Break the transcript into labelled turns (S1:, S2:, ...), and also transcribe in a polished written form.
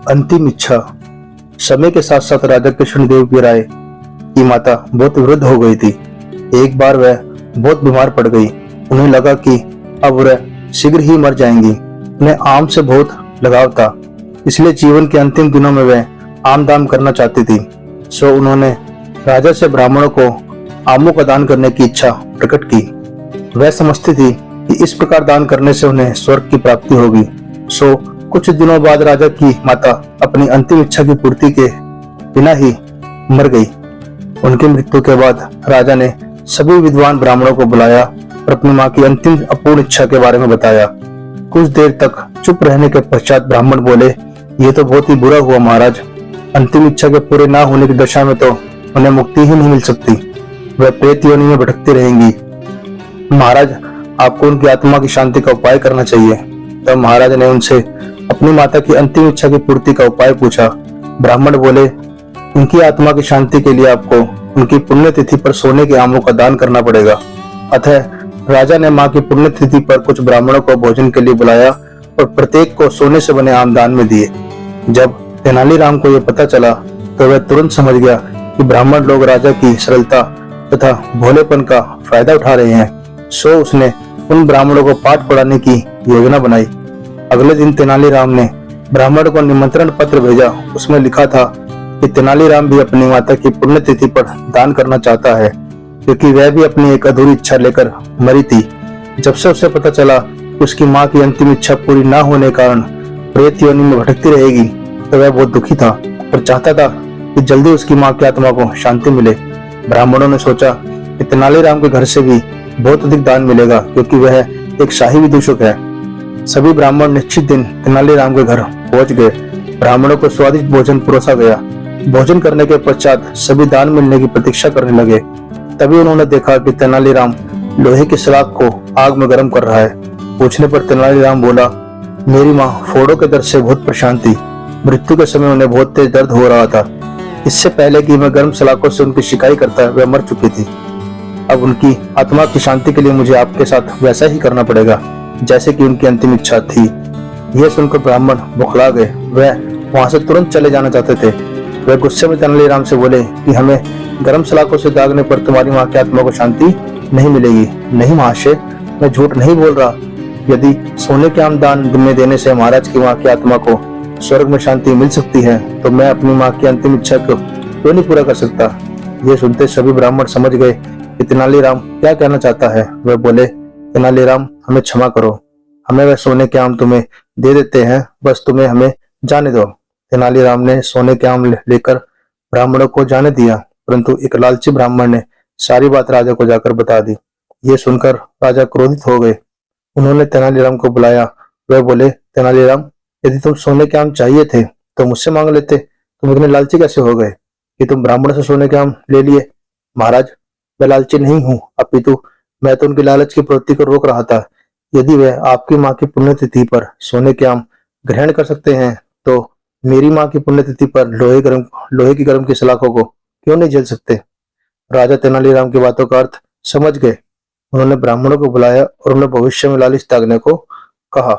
S1: अंतिम इच्छा। समय के साथ साथ राजा कृष्णदेव की राय की माता बहुत वृद्ध हो गई थी। एक बार वह बहुत बीमार पड़ गई। उन्हें लगा कि अब वह शीघ्र ही मर जाएंगी। उन्हें आम से बहुत लगाव था, इसलिए जीवन के अंतिम दिनों में वह आम दान करना चाहती थी। सो उन्होंने राजा से ब्राह्मणों को आमों का दान करने की इच्छा प्रकट की। वह समझती थी कि इस प्रकार दान करने से उन्हें स्वर्ग की प्राप्ति होगी। सो कुछ दिनों बाद राजा की माता अपनी अंतिम इच्छा की पूर्ति के बिना ही मर गई। उनकी मृत्यु के बाद राजा ने सभी विद्वान ब्राह्मणों को बुलाया और अपनी मां की अंतिम अपूर्ण इच्छा के बारे में बताया। कुछ देर तक चुप रहने के पश्चात ब्राह्मण बोले, ये तो बहुत ही बुरा हुआ महाराज। अंतिम इच्छा के पूरे ना होने की दशा में तो उन्हें मुक्ति ही नहीं मिल सकती। वह प्रेत योनि में भटकती रहेंगी। महाराज, आपको उनकी आत्मा की शांति का उपाय करना चाहिए। तब महाराज ने उनसे अपनी माता की अंतिम इच्छा की पूर्ति का उपाय पूछा। ब्राह्मण बोले, उनकी आत्मा की शांति के लिए आपको उनकी पुण्यतिथि पर सोने के आमों का दान करना पड़ेगा। अतः राजा ने मां की पुण्यतिथि पर कुछ ब्राह्मणों को भोजन के लिए बुलाया और प्रत्येक को सोने से बने आम दान में दिए। जब तेनालीराम को यह पता चला तो वह तुरंत समझ गया कि ब्राह्मण लोग राजा की सरलता तथा भोलेपन का फायदा उठा रहे हैं। सो उसने उन ब्राह्मणों को पाठ पढ़ाने की योजना बनाई। अगले दिन तेनालीराम ने ब्राह्मण को निमंत्रण पत्र भेजा। उसमें लिखा था कि तेनालीराम भी अपनी माता की पुण्यतिथि पर दान करना चाहता है, क्योंकि वह भी अपनी एक अधूरी इच्छा लेकर मरी थी। जब से उसे पता चला कि उसकी मां की अंतिम इच्छा पूरी न होने के कारण प्रेत योनि में भटकती रहेगी, तो वह बहुत दुखी था और चाहता था कि जल्दी उसकी मां की आत्मा को शांति मिले। ब्राह्मणों ने सोचा कि तेनालीराम के घर से भी बहुत अधिक दान मिलेगा, क्योंकि वह एक शाही विदूषक है। सभी ब्राह्मण निश्चित दिन तेनालीराम के घर पहुंच गए। ब्राह्मणों को स्वादिष्ट भोजन परोसा गया। भोजन करने के पश्चात सभी दान मिलने की प्रतीक्षा करने लगे। तभी उन्होंने देखा कि तेनालीराम लोहे की सलाख को आग में गर्म कर रहा है। पूछने पर तेनालीराम बोला, मेरी माँ फोड़ों के दर्द से बहुत परेशान थी। मृत्यु के समय उन्हें बहुत तेज दर्द हो रहा था। इससे पहले कि मैं गर्म सलाखों से उनकी शिकायत करता वह मर चुकी थी। अब उनकी आत्मा की शांति के लिए मुझे आपके साथ वैसा ही करना पड़ेगा जैसे कि उनकी अंतिम इच्छा थी। यह सुनकर ब्राह्मण बौखला गए। वह वहां से तुरंत चले जाना चाहते थे। वह गुस्से में तेनालीराम से बोले कि हमें गर्म सलाखों से दागने पर तुम्हारी मां की आत्मा को शांति नहीं मिलेगी। नहीं महाशय, मैं झूठ नहीं बोल रहा। यदि सोने के आम दान में देने से महाराज की मां की आत्मा को स्वर्ग में शांति मिल सकती है, तो मैं अपनी मां की अंतिम इच्छा को क्यों नहीं पूरा कर सकता। यह सुनते सभी ब्राह्मण समझ गए कि तेनालीराम क्या कहना चाहता है। वह बोले, तेनालीराम, हमें क्षमा करो। हमें वह सोने के आम तुम्हें दे देते हैं, बस तुम्हें हमें जाने दो। तेनालीराम ने सोने के आम लेकर ब्राह्मणों को जाने दिया, परंतु एक लालची ब्राह्मण ने सारी बात राजा को जाकर बता दी। ये सुनकर राजा क्रोधित हो गए। उन्होंने तेनालीराम को बुलाया। वह बोले, तेनालीराम, यदि तुम सोने के आम चाहिए थे तो मुझसे मांग लेते। तुम इतने लालची कैसे हो गए कि तुम ब्राह्मण से सोने के आम ले लिए। महाराज, मैं लालची नहीं हूँ, अपितु मैं तो उनकी लालच की प्रवृत्ति को रोक रहा था। यदि वह आपकी माँ की पुण्यतिथि पर सोने के आम ग्रहण कर सकते हैं, तो मेरी माँ की पुण्यतिथि पर लोहे की गर्म की सलाखों को क्यों नहीं झेल सकते। राजा तेनालीराम की बातों का अर्थ समझ गए। उन्होंने ब्राह्मणों को बुलाया और उन्हें भविष्य में लालच त्यागने को कहा।